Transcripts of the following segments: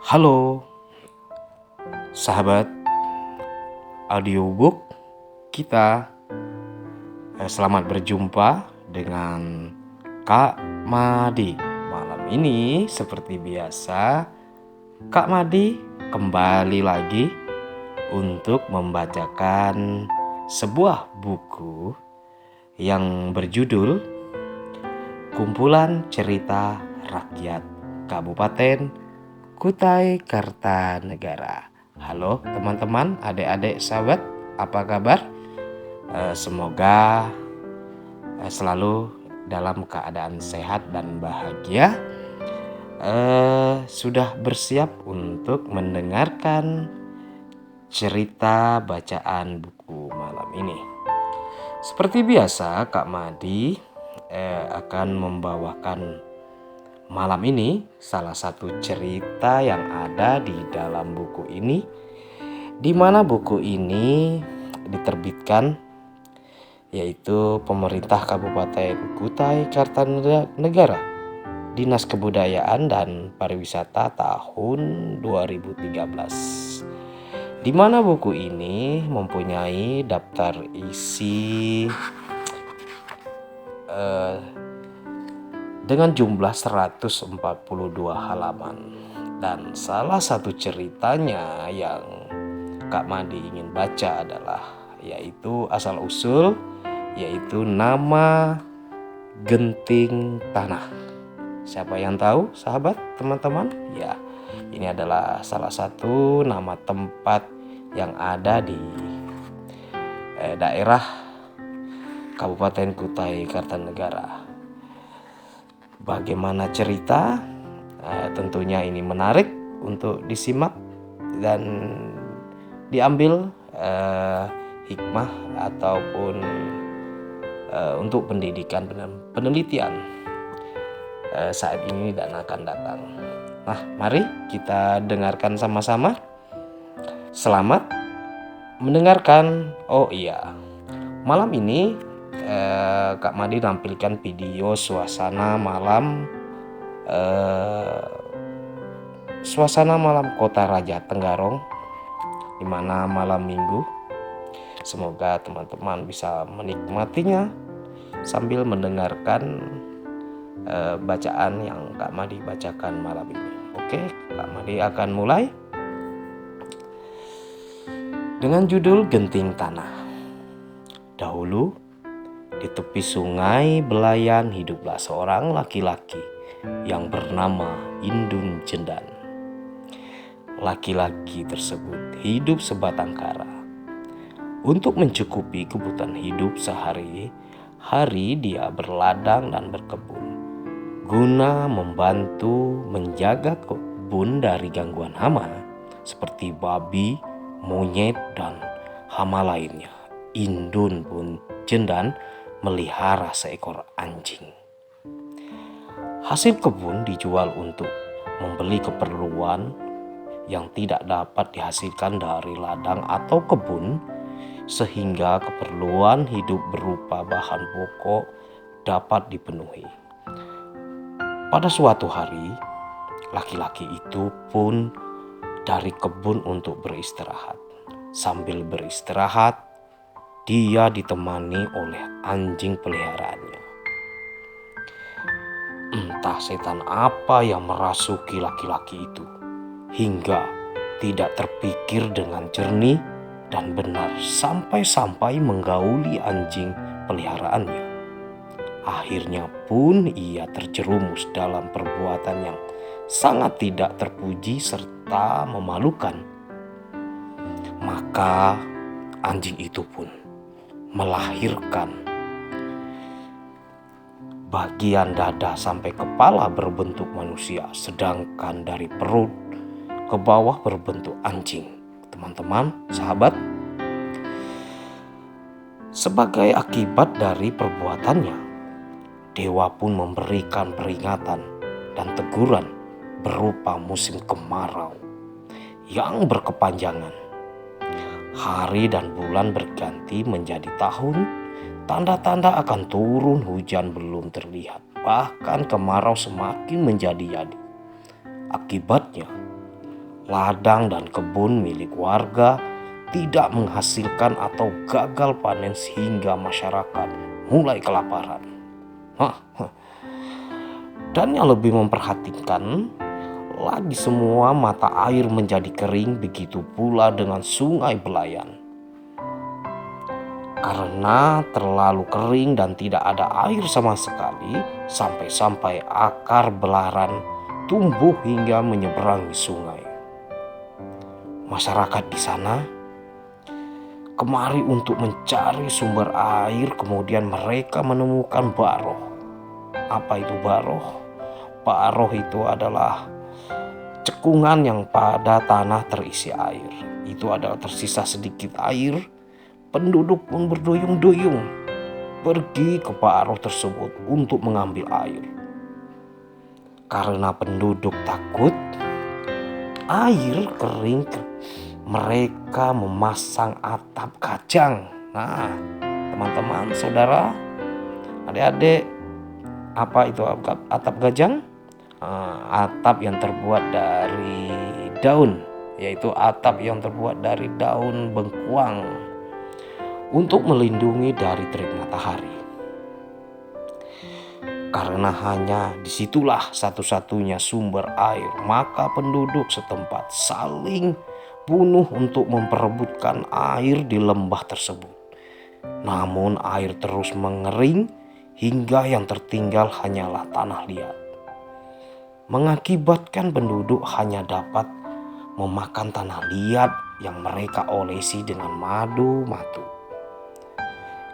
Halo sahabat audiobook kita, selamat berjumpa dengan Kak Madi. Malam ini seperti biasa Kak Madi kembali lagi untuk membacakan sebuah buku yang berjudul Kumpulan Cerita Rakyat Kabupaten Kutai Kartanegara. Halo teman-teman, adik-adik, sahabat, apa kabar? Semoga selalu dalam keadaan sehat dan bahagia. Sudah bersiap untuk mendengarkan cerita bacaan buku malam ini. Seperti biasa, Kak Madi akan membawakan malam ini salah satu cerita yang ada di dalam buku ini, di mana buku ini diterbitkan yaitu pemerintah Kabupaten Kutai Kartanegara, Dinas Kebudayaan dan Pariwisata tahun 2013. Di mana buku ini mempunyai daftar isi dengan jumlah 142 halaman. Dan salah satu ceritanya yang Kak Madi ingin baca adalah yaitu asal-usul, yaitu nama Genting Tanah. Siapa yang tahu, sahabat, teman-teman? Ya, ini adalah salah satu nama tempat yang ada di daerah Kabupaten Kutai Kartanegara. Bagaimana cerita? Tentunya ini menarik untuk disimak dan diambil hikmah ataupun untuk pendidikan dan penelitian saat ini dan akan datang. Nah, mari kita dengarkan sama-sama. Selamat mendengarkan. Oh iya, malam ini Kak Madi tampilkan video suasana malam Kota Raja Tenggarong, di mana malam Minggu. Semoga teman-teman bisa menikmatinya sambil mendengarkan bacaan yang Kak Madi bacakan malam ini. Oke, Kak Madi akan mulai dengan judul Genting Tanah. Dahulu di tepi sungai Belayan hiduplah seorang laki-laki yang bernama Indun Jendan. Laki-laki tersebut hidup sebatang kara. Untuk mencukupi kebutuhan hidup sehari-hari, dia berladang dan berkebun guna membantu menjaga kebun dari gangguan hama seperti babi, monyet, dan hama lainnya. Indun pun Jendan melihara seekor anjing. Hasil kebun dijual untuk membeli keperluan yang tidak dapat dihasilkan dari ladang atau kebun, sehingga keperluan hidup berupa bahan pokok dapat dipenuhi. Pada suatu hari, laki-laki itu pun dari kebun untuk beristirahat. Sambil beristirahat, dia ditemani oleh anjing peliharaannya. Entah setan apa yang merasuki laki-laki itu, hingga tidak terpikir dengan jernih dan benar sampai-sampai menggauli anjing peliharaannya. Akhirnya pun ia terjerumus dalam perbuatan yang sangat tidak terpuji serta memalukan. Maka anjing itu pun melahirkan bagian dada sampai kepala berbentuk manusia, sedangkan dari perut ke bawah berbentuk anjing. Teman-teman, sahabat, sebagai akibat dari perbuatannya, dewa pun memberikan peringatan dan teguran berupa musim kemarau yang berkepanjangan. Hari dan bulan berganti menjadi tahun, tanda-tanda akan turun hujan belum terlihat. bahkan kemarau semakin menjadi-jadi. Akibatnya, ladang dan kebun milik warga tidak menghasilkan atau gagal panen sehingga masyarakat mulai kelaparan. Dan yang lebih memperhatikan lagi, semua mata air menjadi kering, begitu pula dengan sungai Belayan. Karena terlalu kering dan tidak ada air sama sekali, sampai-sampai akar belaran tumbuh hingga menyeberangi sungai. Masyarakat di sana kemari untuk mencari sumber air, kemudian mereka menemukan Baroh. Apa itu Baroh? Baroh itu adalah cekungan yang pada tanah terisi air. Itu adalah tersisa sedikit air, penduduk pun berduyung-duyung pergi ke Baroh tersebut untuk mengambil air. Karena penduduk takut air kering, mereka memasang atap kacang. Nah, teman-teman, saudara, adik-adik, apa itu atap kacang? Atap yang terbuat dari daun, yaitu atap yang terbuat dari daun bengkuang untuk melindungi dari terik matahari. Karena hanya disitulah satu-satunya sumber air, maka penduduk setempat saling bunuh untuk memperebutkan air di lembah tersebut. Namun air terus mengering hingga yang tertinggal hanyalah tanah liat, mengakibatkan penduduk hanya dapat memakan tanah liat yang mereka olesi dengan madu-madu.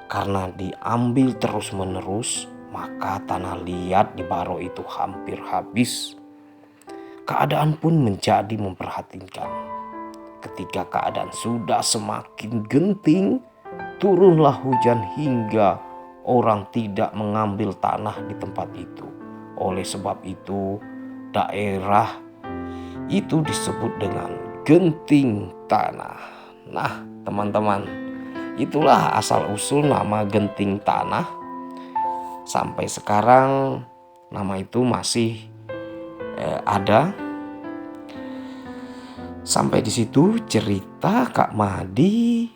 Karena diambil terus-menerus, maka tanah liat di Baroh itu hampir habis. Keadaan pun menjadi memprihatinkan. Ketika keadaan sudah semakin genting, turunlah hujan hingga orang tidak mengambil tanah di tempat itu. Oleh sebab itu, daerah itu disebut dengan genting tanah. Nah, teman-teman, itulah asal-usul nama genting tanah. Sampai sekarang nama itu masih ada. Sampai di situ cerita Kak Madi,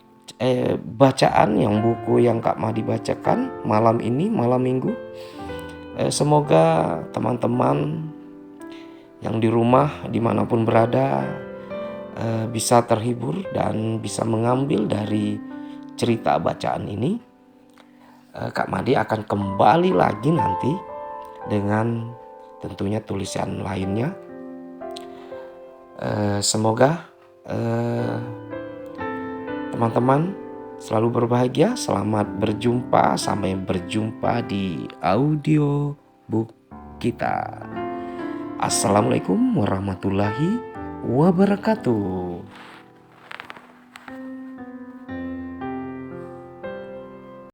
bacaan yang buku yang Kak Madi bacakan malam ini, malam Minggu. Semoga teman-teman yang di rumah dimanapun berada bisa terhibur dan bisa mengambil dari cerita bacaan ini. Kak Madi akan kembali lagi nanti dengan tentunya tulisan lainnya. Semoga teman-teman selalu berbahagia. Selamat berjumpa, sampai berjumpa di audio book kita. Assalamualaikum warahmatullahi wabarakatuh.